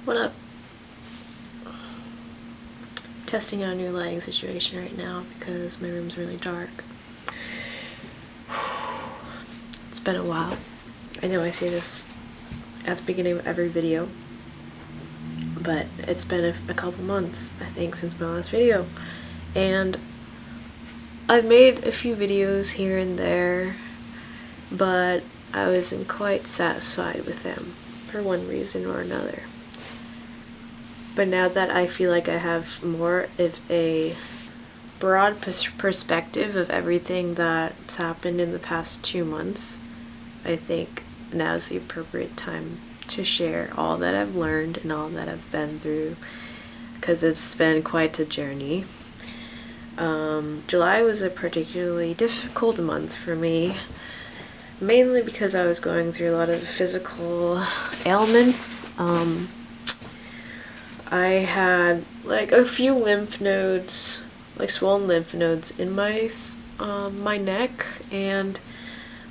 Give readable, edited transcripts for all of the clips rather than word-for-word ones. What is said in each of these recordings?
What up? Testing out a new lighting situation right now because my room's really dark. It's been a while. I know I say this at the beginning of every video, but it's been a couple months, I think, since my last video. And I've made a few videos here and there, but I wasn't quite satisfied with them for one reason or another. But now that I feel like I have more of a broad perspective of everything that's happened in the past 2 months, I think now's the appropriate time to share all that I've learned and all that I've been through, because it's been quite a journey. July was a particularly difficult month for me, mainly because I was going through a lot of physical ailments. I had like a few lymph nodes, like swollen lymph nodes in my neck, and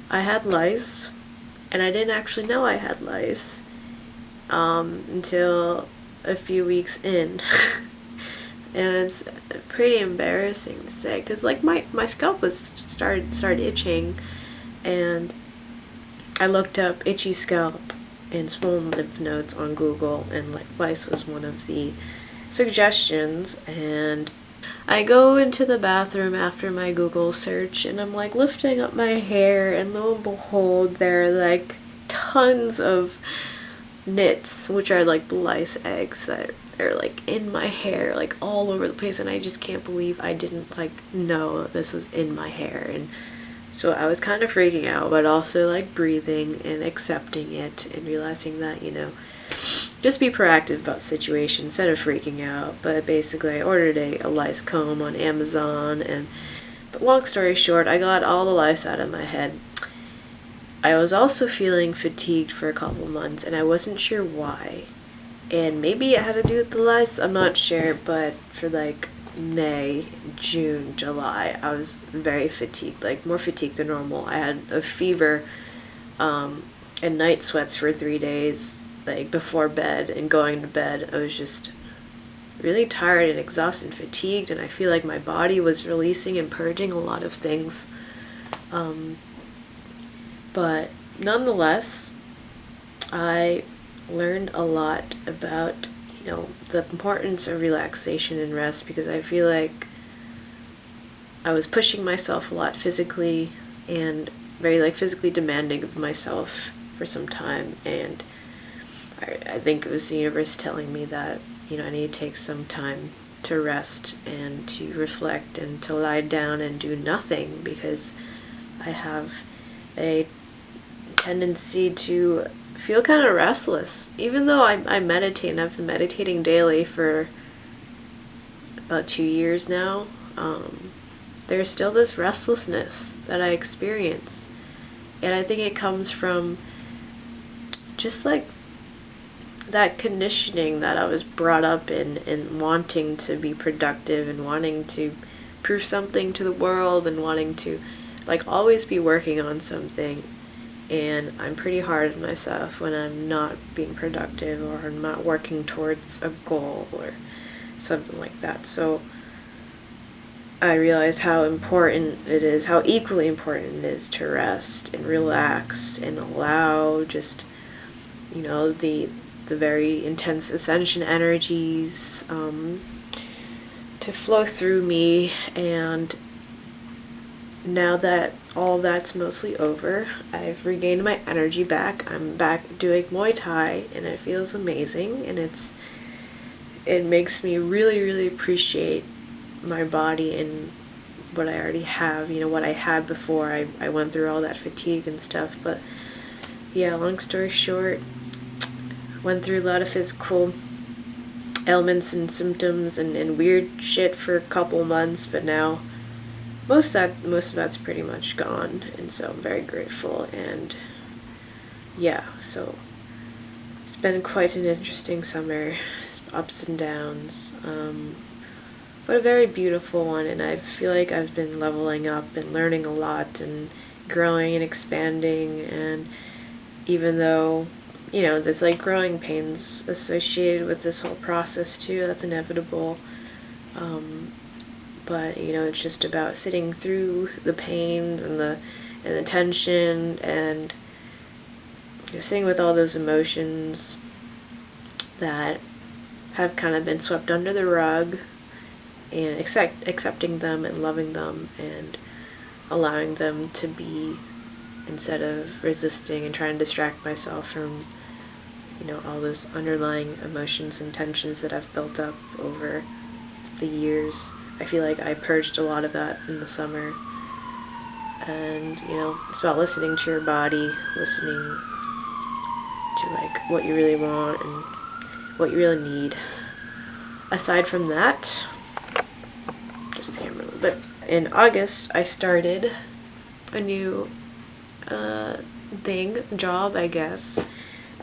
I had lice, and I didn't actually know I had lice until a few weeks in. And it's pretty embarrassing to say, because like my scalp was started itching, and I looked up itchy scalp and swollen lymph nodes on Google, and like lice was one of the suggestions. And I go into the bathroom after my Google search, and I'm like lifting up my hair, and lo and behold, there are like tons of nits, which are like the lice eggs that are like in my hair, like all over the place. And I just can't believe I didn't like know this was in my hair. And so I was kind of freaking out, but also like breathing and accepting it and realizing that, you know, just be proactive about the situation instead of freaking out. But basically I ordered a lice comb on Amazon, but long story short, I got all the lice out of my head. I was also feeling fatigued for a couple months, and I wasn't sure why. And maybe it had to do with the lice, I'm not sure, but for like May, June, July, I was very fatigued, like more fatigued than normal. I had a fever and night sweats for 3 days, like before bed and going to bed. I was just really tired and exhausted and fatigued, and I feel like my body was releasing and purging a lot of things. But nonetheless, I learned a lot about, you know, the importance of relaxation and rest, because I feel like I was pushing myself a lot physically and very like physically demanding of myself for some time. And I think it was the universe telling me that, you know, I need to take some time to rest and to reflect and to lie down and do nothing, because I have a tendency to feel kind of restless. Even though I meditate, and I've been meditating daily for about 2 years now, there's still this restlessness that I experience. And I think it comes from just like that conditioning that I was brought up in wanting to be productive and wanting to prove something to the world and wanting to like always be working on something. And I'm pretty hard on myself when I'm not being productive or I'm not working towards a goal or something like that. So I realized how important it is, how equally important it is to rest and relax and allow just, you know, the very intense ascension energies to flow through me. And now that all that's mostly over, I've regained my energy back. I'm back doing Muay Thai, and it feels amazing, and it makes me really, really appreciate my body and what I already have, you know, what I had before I went through all that fatigue and stuff. But yeah, long story short, went through a lot of physical ailments and symptoms and weird shit for a couple months, but now most of that's pretty much gone, and so I'm very grateful. And yeah, so it's been quite an interesting summer, ups and downs, but a very beautiful one. And I feel like I've been leveling up and learning a lot and growing and expanding. And even though you know, there's like growing pains associated with this whole process too. That's inevitable. But you know, it's just about sitting through the pains and the tension, and you know, sitting with all those emotions that have kind of been swept under the rug, and accepting them and loving them and allowing them to be, instead of resisting and trying to distract myself from, you know, all those underlying emotions and tensions that I've built up over the years. I feel like I purged a lot of that in the summer. And, you know, it's about listening to your body, listening to like what you really want and what you really need. Aside from that, just the camera a little bit. In August, I started a new job, I guess.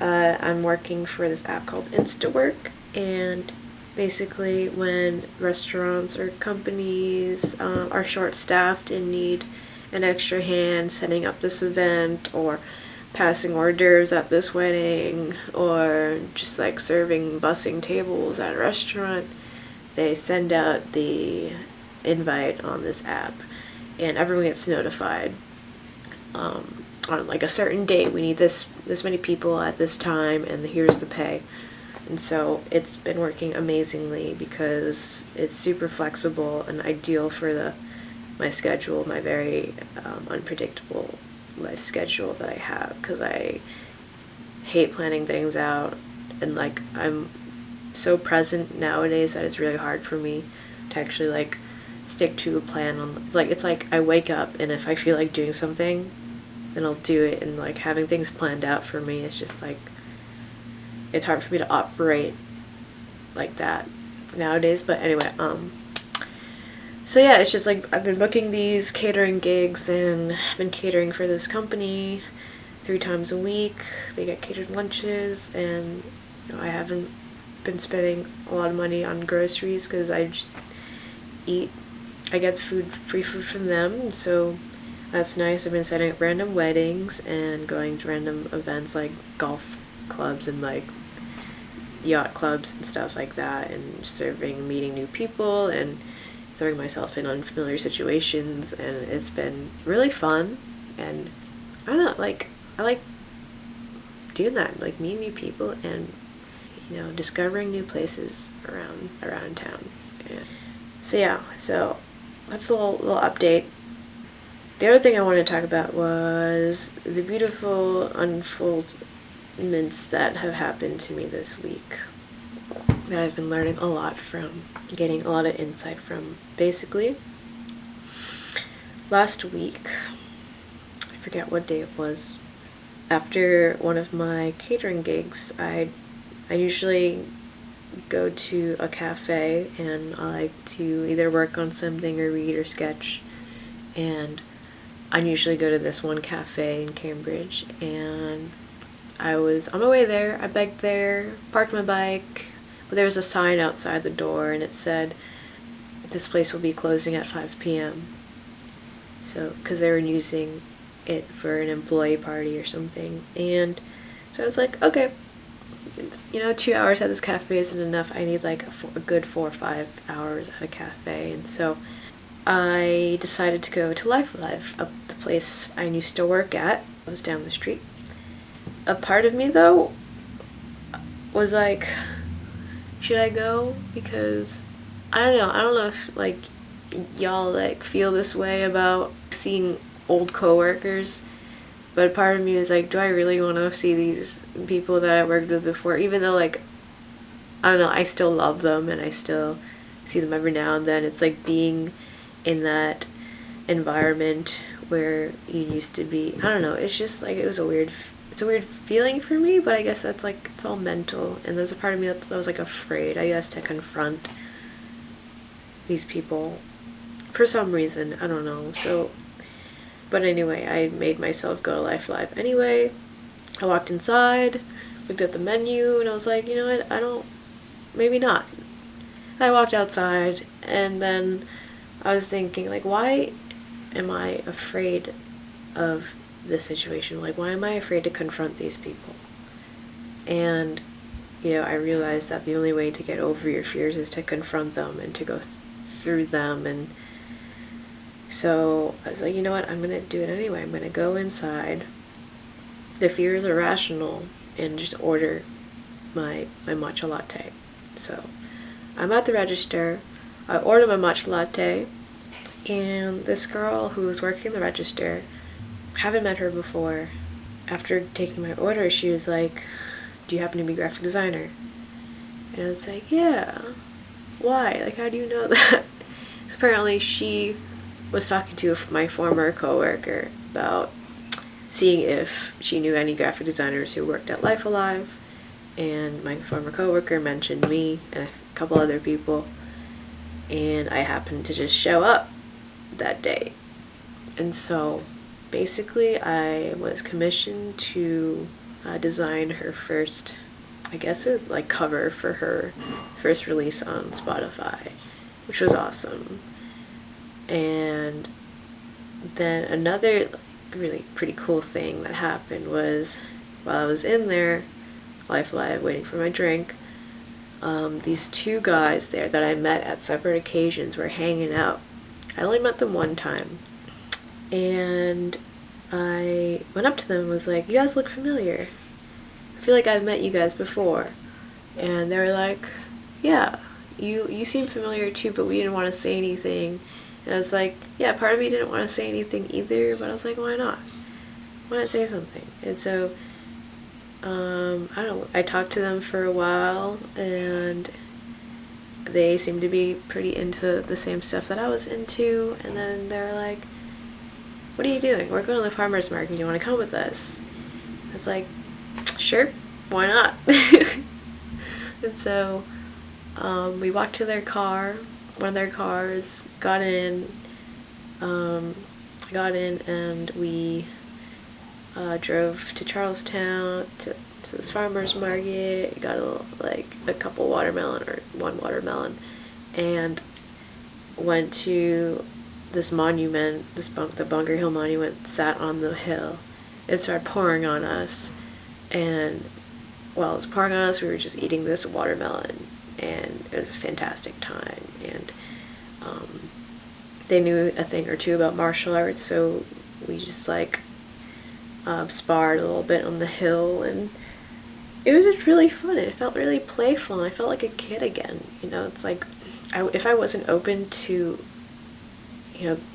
I'm working for this app called InstaWork, and basically when restaurants or companies are short-staffed and need an extra hand setting up this event, or passing hors d'oeuvres at this wedding, or just like bussing tables at a restaurant, they send out the invite on this app, and everyone gets notified on like a certain date. We need this many people at this time, and here's the pay. And so it's been working amazingly because it's super flexible and ideal for my schedule, my very unpredictable life schedule that I have, because I hate planning things out, and like I'm so present nowadays that it's really hard for me to actually like stick to a plan. It's like I wake up, and if I feel like doing something, then I'll do it, and like having things planned out for me, it's just like, it's hard for me to operate like that nowadays. But anyway, so yeah, it's just like I've been booking these catering gigs, and I've been catering for this company 3 times a week. They get catered lunches, and you know, I haven't been spending a lot of money on groceries because I just I get free food from them, so that's nice. I've been setting up random weddings and going to random events like golf clubs and like yacht clubs and stuff like that, and meeting new people and throwing myself in unfamiliar situations, and it's been really fun. And I don't know, like I like doing that, like meeting new people and, you know, discovering new places around town. Yeah. So that's a little update. The other thing I wanted to talk about was the beautiful unfoldments that have happened to me this week, that I've been learning a lot from, getting a lot of insight from. Basically, last week, I forget what day it was, after one of my catering gigs, I usually go to a cafe, and I like to either work on something or read or sketch, and I usually go to this one cafe in Cambridge, and I was on my way there. I biked there, parked my bike, but there was a sign outside the door, and it said, this place will be closing at 5 p.m. So, because they were using it for an employee party or something, and so I was like, okay, you know, 2 hours at this cafe isn't enough. I need like a good 4 or 5 hours at a cafe, and so I decided to go to Life, the place I used to work at. It was down the street. A part of me, though, was like, should I go? Because I don't know if like y'all like feel this way about seeing old coworkers, but part of me is like, do I really want to see these people that I worked with before? Even though, like, I don't know, I still love them and I still see them every now and then. It's like being in that environment where you used to be. I don't know, it's just like, it's a weird feeling for me, but I guess that's like, it's all mental, and there's a part of me that was like afraid, I guess, to confront these people for some reason. I don't know. So, but anyway, I made myself go to Life Live anyway. I walked inside, looked at the menu, and I was like, you know what, maybe not. I walked outside, and then I was thinking, like, why am I afraid of this situation? Like, why am I afraid to confront these people? And, I realized that the only way to get over your fears is to confront them and to go through them. And so I was like, you know what, I'm going to do it anyway. I'm going to go inside. The fears are rational, and just order my matcha latte. So I'm at the register. I order my matcha latte, and this girl who was working the register, haven't met her before. After taking my order, she was like, do you happen to be a graphic designer? And I was like, yeah. Why? Like, how do you know that? So apparently she was talking to my former coworker about seeing if she knew any graphic designers who worked at Life Alive, and my former coworker mentioned me and a couple other people, and I happened to just show up that day. And so basically I was commissioned to design her first, I guess it was like cover for her first release on Spotify, which was awesome. And then another really pretty cool thing that happened was, while I was in there, Life Alive, waiting for my drink, these two guys there that I met at separate occasions were hanging out. I only met them one time, and I went up to them and was like, you guys look familiar. I feel like I've met you guys before. And they were like, yeah, you seem familiar too, but we didn't want to say anything. And I was like, yeah, part of me didn't want to say anything either, but I was like, why not? Why not say something? And so, I don't know, I talked to them for a while, and they seemed to be pretty into the same stuff that I was into. And then they were like, what are you doing? We're going to the farmer's market. You want to come with us? I was like, sure, why not? And so we walked to their car, one of their cars, got in, and we drove to Charlestown to this farmer's market, got a couple watermelon, or one watermelon, and went to this monument, the Bunker Hill Monument, sat on the hill. It started pouring on us, and while it was pouring on us, we were just eating this watermelon, and it was a fantastic time. And they knew a thing or two about martial arts, so we just sparred a little bit on the hill, and it was just really fun. It felt really playful, and I felt like a kid again. It's like, if I wasn't open to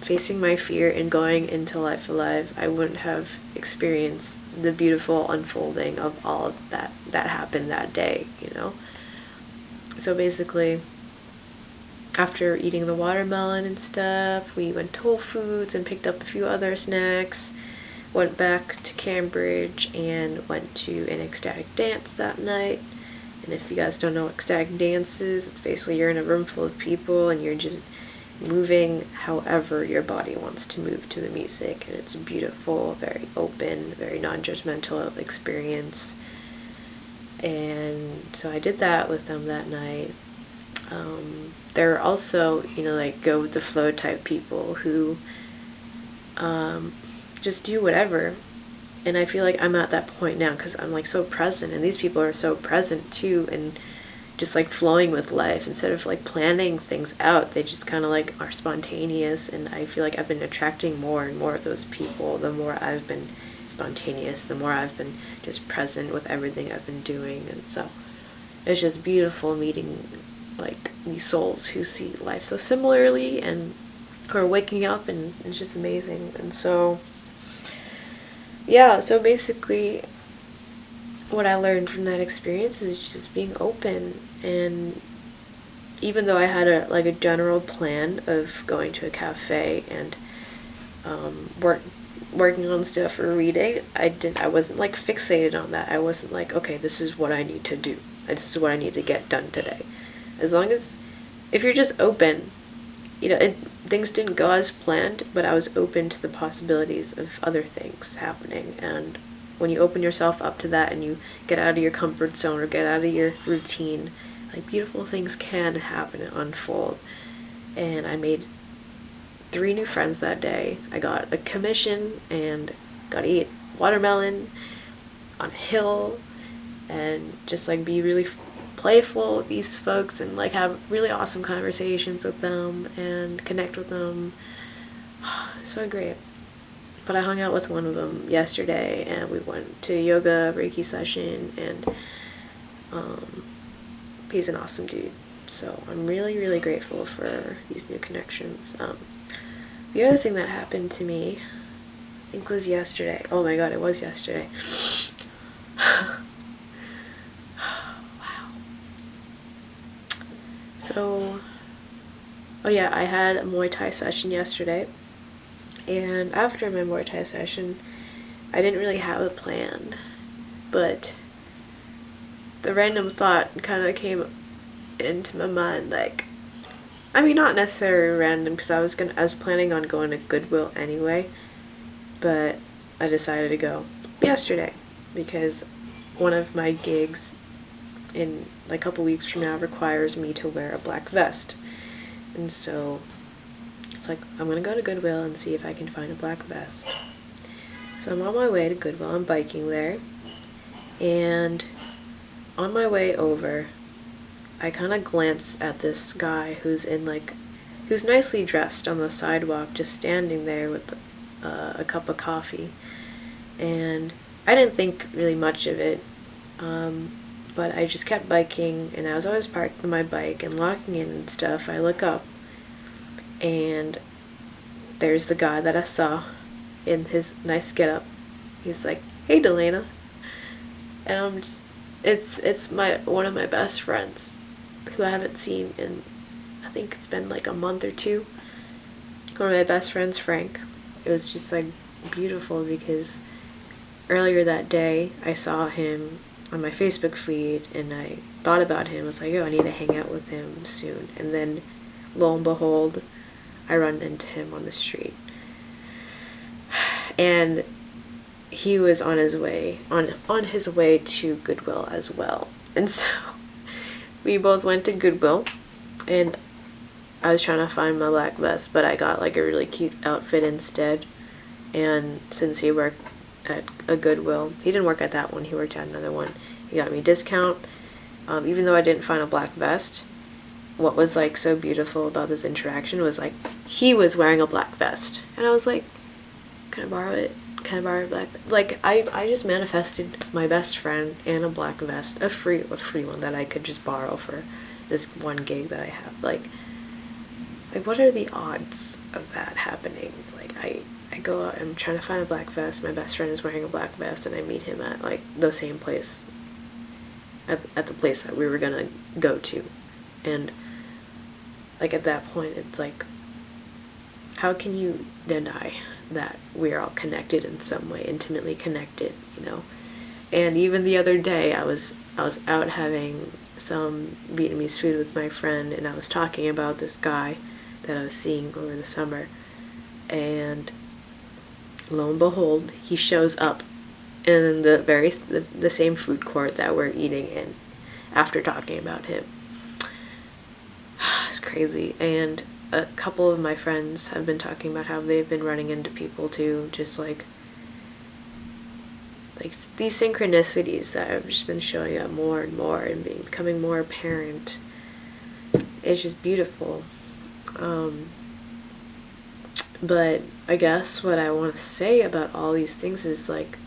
facing my fear and going into Life Alive, I wouldn't have experienced the beautiful unfolding of all of that happened that day, So basically, after eating the watermelon and stuff, we went to Whole Foods and picked up a few other snacks, went back to Cambridge and went to an ecstatic dance that night. And if you guys don't know what ecstatic dance is, it's basically you're in a room full of people and you're just moving however your body wants to move to the music, and it's a beautiful, very open, very non-judgmental experience. And so I did that with them that night. There are also, go with the flow type people who just do whatever. And I feel like I'm at that point now because I'm so present, and these people are so present too, and just flowing with life instead of planning things out. They just kind of are spontaneous, and I feel like I've been attracting more and more of those people. The more I've been spontaneous, the more I've been just present with everything I've been doing. And so it's just beautiful meeting these souls who see life so similarly and who are waking up, and it's just amazing. And so so basically what I learned from that experience is just being open. And even though I had a general plan of going to a cafe and working on stuff or reading, I wasn't fixated on that. I wasn't okay, this is what I need to do. This is what I need to get done today. As long as, if you're just open, things didn't go as planned, but I was open to the possibilities of other things happening. And when you open yourself up to that and you get out of your comfort zone or get out of your routine, beautiful things can happen and unfold. And I made 3 new friends that day. I got a commission and got to eat watermelon on a hill, and just like be really playful with these folks and like have really awesome conversations with them and connect with them. So great. But I hung out with one of them yesterday, and we went to a yoga Reiki session, and he's an awesome dude. So I'm really, really grateful for these new connections. The other thing that happened to me, I think was yesterday. Oh my god, it was yesterday. Wow. So, oh yeah, I had a Muay Thai session yesterday. And after my Muay Thai session, I didn't really have a plan, but the random thought kind of came into my mind, like, I mean, not necessarily random, because I was planning on going to Goodwill anyway, but I decided to go yesterday because one of my gigs in like a couple weeks from now requires me to wear a black vest, and so it's like, I'm gonna go to Goodwill and see if I can find a black vest. So I'm on my way to Goodwill. I'm biking there, and on my way over, I kind of glance at this guy who's nicely dressed on the sidewalk, just standing there with a cup of coffee. And I didn't think really much of it, but I just kept biking, and as I was parking my bike and locking in and stuff, I look up, and there's the guy that I saw in his nice getup. He's like, "Hey, Dalena," and I'm just, it's one of my best friends who I haven't seen in, I think it's been like a month or two. One of my best friends, Frank. It was just like beautiful because earlier that day I saw him on my Facebook feed, and I thought about him. I was like, oh, I need to hang out with him soon. And then lo and behold, I run into him on the street, and he was on his way to Goodwill as well. And so we both went to Goodwill, and I was trying to find my black vest, but I got like a really cute outfit instead. And since he worked at a Goodwill, he didn't work at that one, he worked at another one, he got me a discount. Even though I didn't find a black vest, what was like so beautiful about this interaction was like, he was wearing a black vest, and I was like, can I borrow it? Can I borrow a black vest? Like, I just manifested my best friend and a black vest, a free one that I could just borrow for this one gig that I have. Like what are the odds of that happening? Like, I go out, I'm trying to find a black vest, my best friend is wearing a black vest, and I meet him at like the same place, at the place that we were gonna go to. And like at that point, it's like, how can you deny that we're all connected in some way, intimately connected, you know? And even the other day, I was out having some Vietnamese food with my friend, and I was talking about this guy that I was seeing over the summer, and lo and behold, he shows up in the same food court that we're eating in after talking about him. It's crazy. And a couple of my friends have been talking about how they've been running into people too, just like these synchronicities that have just been showing up more and more and becoming more apparent. It's just beautiful. But I guess what I want to say about all these things is like,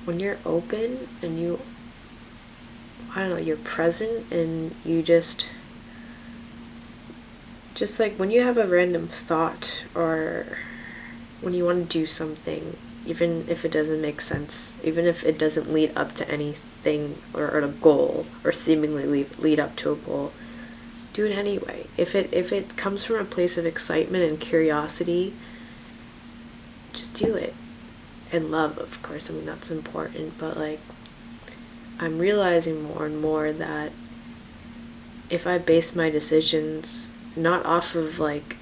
when you're open and you're present, and you just like when you have a random thought, or when you want to do something, even if it doesn't make sense, even if it doesn't lead up to anything or a goal, or seemingly lead up to a goal, do it anyway. If it comes from a place of excitement and curiosity, just do it. And love, of course, I mean, that's important, but like, I'm realizing more and more that if I base my decisions not off of like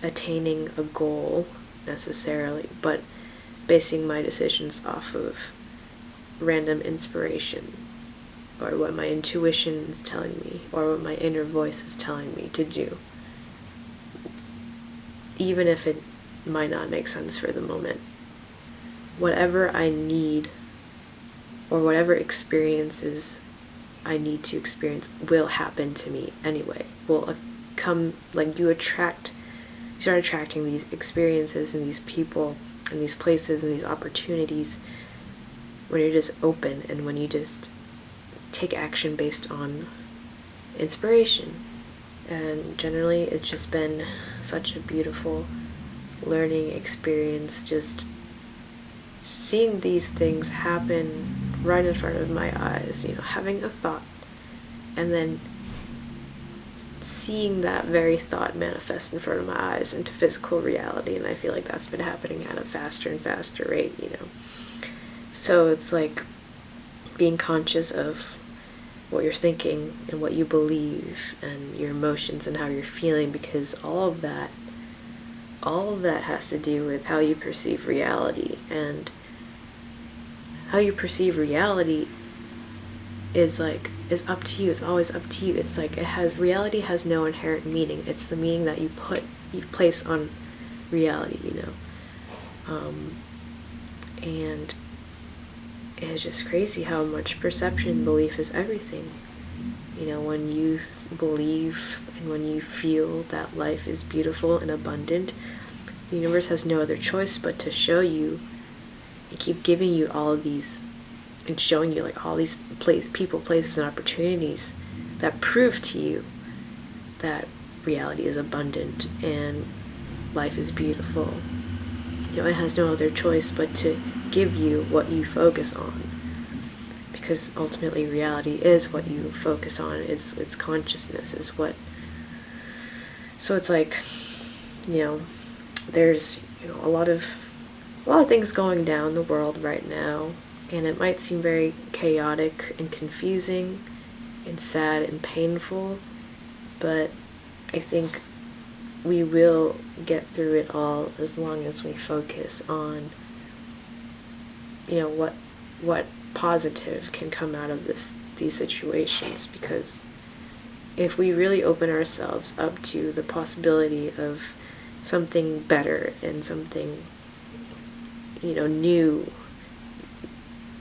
attaining a goal necessarily, but basing my decisions off of random inspiration, or what my intuition is telling me, or what my inner voice is telling me to do, even if it might not make sense for the moment, whatever I need or whatever experiences I need to experience will happen to me anyway. Will come, like, you start attracting these experiences and these people and these places and these opportunities when you're just open and when you just take action based on inspiration. And generally it's just been such a beautiful learning experience, just seeing these things happen right in front of my eyes, having a thought and then seeing that very thought manifest in front of my eyes into physical reality. And I feel like that's been happening at a faster and faster rate, So it's like being conscious of what you're thinking and what you believe and your emotions and how you're feeling, because all of that has to do with how you perceive reality. And how you perceive reality is up to you. It's always up to you. It's like reality has no inherent meaning. It's the meaning that you place on reality, and it's just crazy how much perception and belief is everything. When you believe and when you feel that life is beautiful and abundant, the universe has no other choice but to show you and keep giving you all of these and showing you like all these people, places, and opportunities that prove to you that reality is abundant and life is beautiful. It has no other choice but to give you what you focus on, because ultimately reality is what you focus on. It's consciousness is what. So it's like, there's a lot of things going down in the world right now, and it might seem very chaotic and confusing and sad and painful, but I think we will get through it all as long as we focus on what positive can come out of these situations. Because if we really open ourselves up to the possibility of something better and something new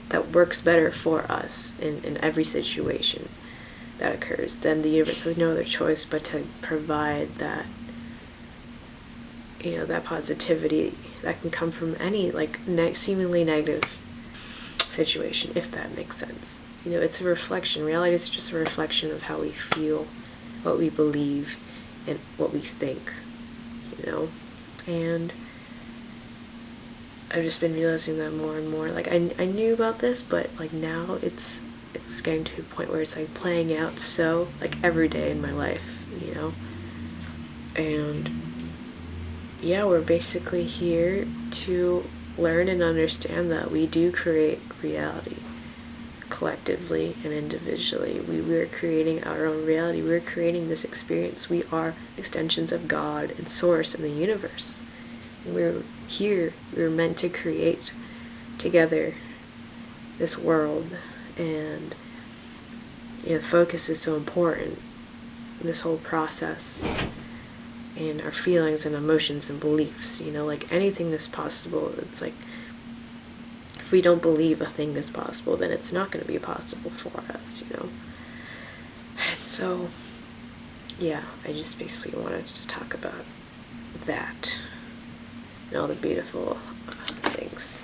that works better for us in every situation that occurs, then the universe has no other choice but to provide that that positivity that can come from any seemingly negative situation, if that makes sense. It's a reflection. Reality is just a reflection of how we feel, what we believe, and what we think, and I've just been realizing that more and more. I knew about this, but now it's getting to a point where it's playing out so every day in my life, and yeah, we're basically here to learn and understand that we do create reality collectively and individually. We're creating our own reality. We're creating this experience. We are extensions of God and Source and the universe. We're here. We're meant to create together this world, and focus is so important in this whole process. And our feelings and emotions and beliefs, anything is possible. It's if we don't believe a thing is possible, then it's not going to be possible for us, And so, yeah, I just basically wanted to talk about that and all the beautiful things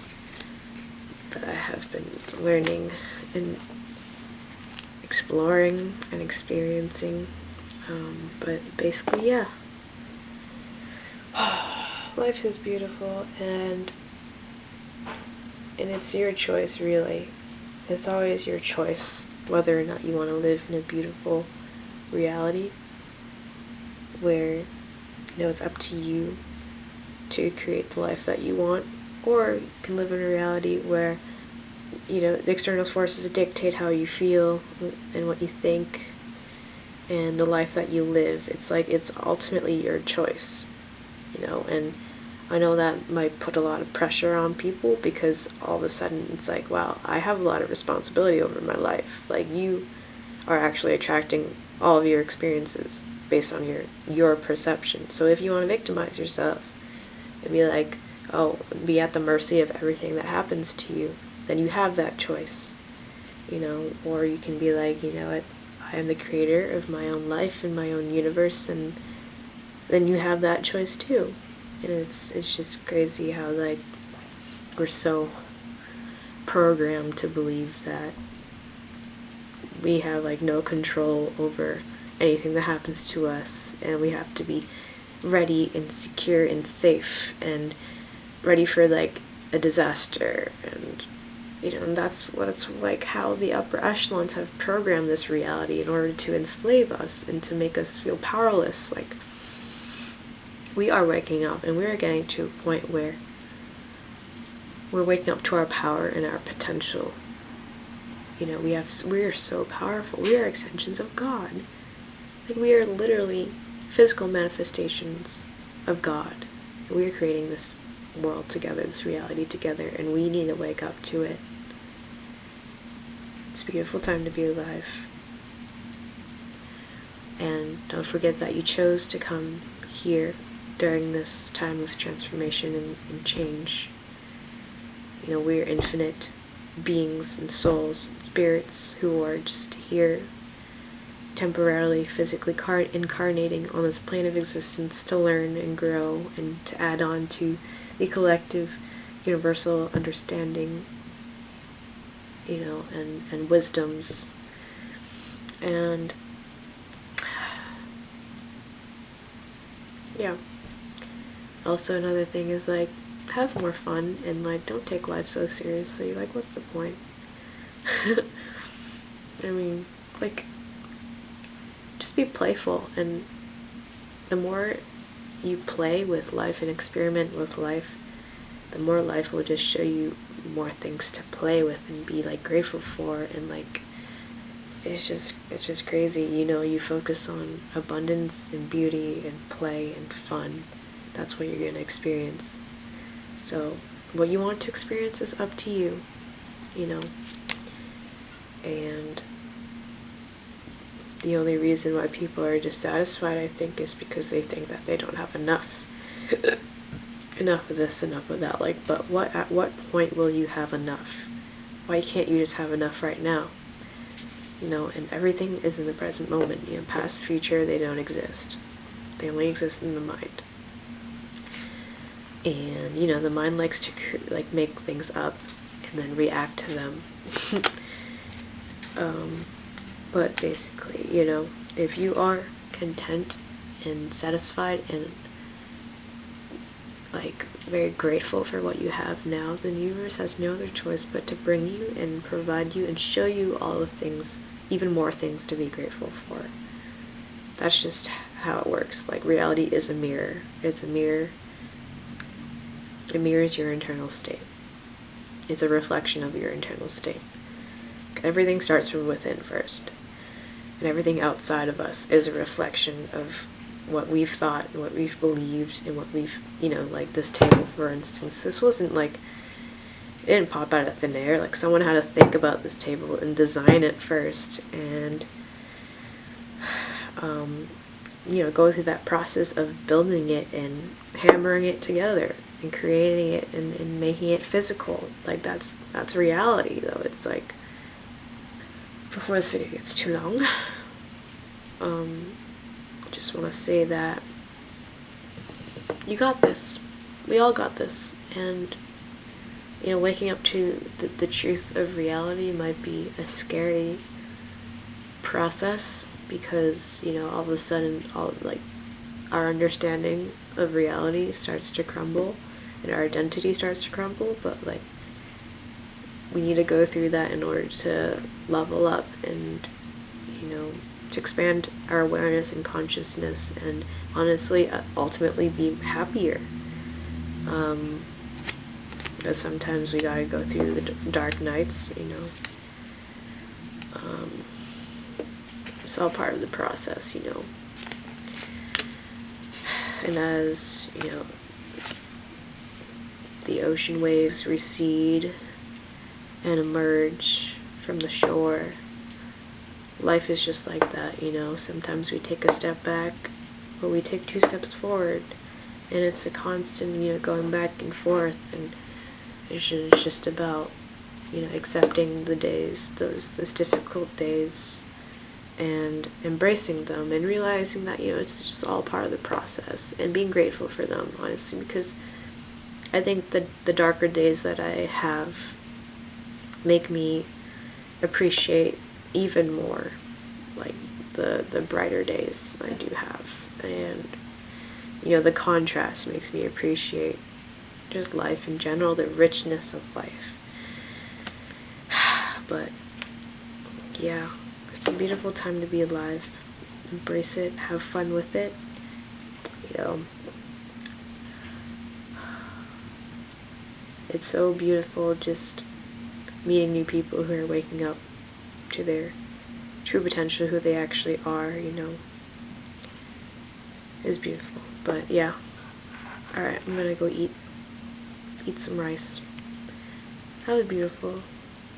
that I have been learning and exploring and experiencing. But basically, yeah. Life is beautiful, and it's your choice, really. It's always your choice whether or not you want to live in a beautiful reality where it's up to you to create the life that you want, or you can live in a reality where the external forces dictate how you feel and what you think and the life that you live. It's ultimately your choice. And I know that might put a lot of pressure on people, because all of a sudden it's wow, I have a lot of responsibility over my life. You are actually attracting all of your experiences based on your perception. So if you want to victimize yourself and be be at the mercy of everything that happens to you, then you have that choice. you know, or you can be like, you know what, I am the creator of my own life and my own universe, and then you have that choice too. And it's just crazy how, like, we're so programmed to believe that we have, like, no control over anything that happens to us, and we have to be ready and secure and safe and ready for, like, a disaster. And you know, and that's like how the upper echelons have programmed this reality in order to enslave us and to make us feel powerless. Like, we are waking up, and we are getting to a point where we're waking up to our power and our potential. You know, we are so powerful. We are extensions of God. Like, we are literally physical manifestations of God. And we are creating this world together, this reality together, and we need to wake up to it. It's a beautiful time to be alive. And don't forget that you chose to come here during this time of transformation and change. You know, we're infinite beings and souls, spirits who are just here temporarily, physically incarnating on this plane of existence to learn and grow and to add on to the collective universal understanding, you know, and wisdoms. And yeah. Also, another thing is, like, have more fun and, like, don't take life so seriously. Like, what's the point? I mean, like, just be playful, and the more you play with life and experiment with life, the more life will just show you more things to play with and be, like, grateful for. And, like, it's just crazy. You know, you focus on abundance and beauty and play and fun. That's what you're going to experience. So what you want to experience is up to you, you know. And the only reason why people are dissatisfied, I think, is because they think that they don't have enough. Enough of this, enough of that. Like, but at what point will you have enough? Why can't you just have enough right now? You know, and everything is in the present moment. You know, past, future, they don't exist. They only exist in the mind. And, you know, the mind likes to, like, make things up and then react to them. But basically, you know, if you are content and satisfied and, like, very grateful for what you have now, then the universe has no other choice but to bring you and provide you and show you all the things, even more things to be grateful for. That's just how it works. Like, reality is a mirror. It's a mirror. It mirrors your internal state. It's a reflection of your internal state. Everything starts from within first. And everything outside of us is a reflection of what we've thought and what we've believed and what we've, you know, like this table, for instance. This wasn't like, it didn't pop out of thin air. Like, someone had to think about this table and design it first and, you know, go through that process of building it and hammering it together and creating it and making it physical. Like, that's reality, though. It's like, before this video gets too long, just want to say that you got this. We all got this. And, you know, waking up to the truth of reality might be a scary process because, you know, all of a sudden, our understanding of reality starts to crumble and our identity starts to crumble, but, like, we need to go through that in order to level up and, you know, to expand our awareness and consciousness and, honestly, ultimately be happier. But sometimes we gotta go through the dark nights, you know. It's all part of the process, you know. And as, you know, the ocean waves recede and emerge from the shore, life is just like that, you know. Sometimes we take a step back, but we take 2 steps forward, and it's a constant, you know, going back and forth, and it's just about accepting the days, those difficult days, and embracing them, and realizing that, it's just all part of the process, and being grateful for them, honestly, because I think the darker days that I have make me appreciate even more, like, the brighter days I do have. And, the contrast makes me appreciate just life in general, the richness of life. But, yeah, it's a beautiful time to be alive. Embrace it, have fun with it. It's so beautiful just meeting new people who are waking up to their true potential, who they actually are, is beautiful. But yeah. Alright, I'm gonna go eat some rice. Have a beautiful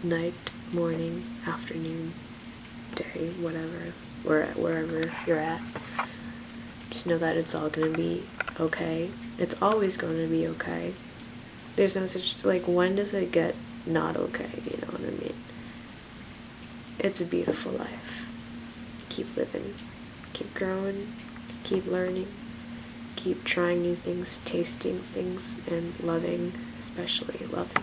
night, morning, afternoon, day, whatever, wherever you're at. Just know that it's all gonna be okay. It's always going to be okay. There's no such, like, when does it get not okay, you know what I mean? It's a beautiful life. Keep living, keep growing, keep learning, keep trying new things, tasting things, and loving, especially loving.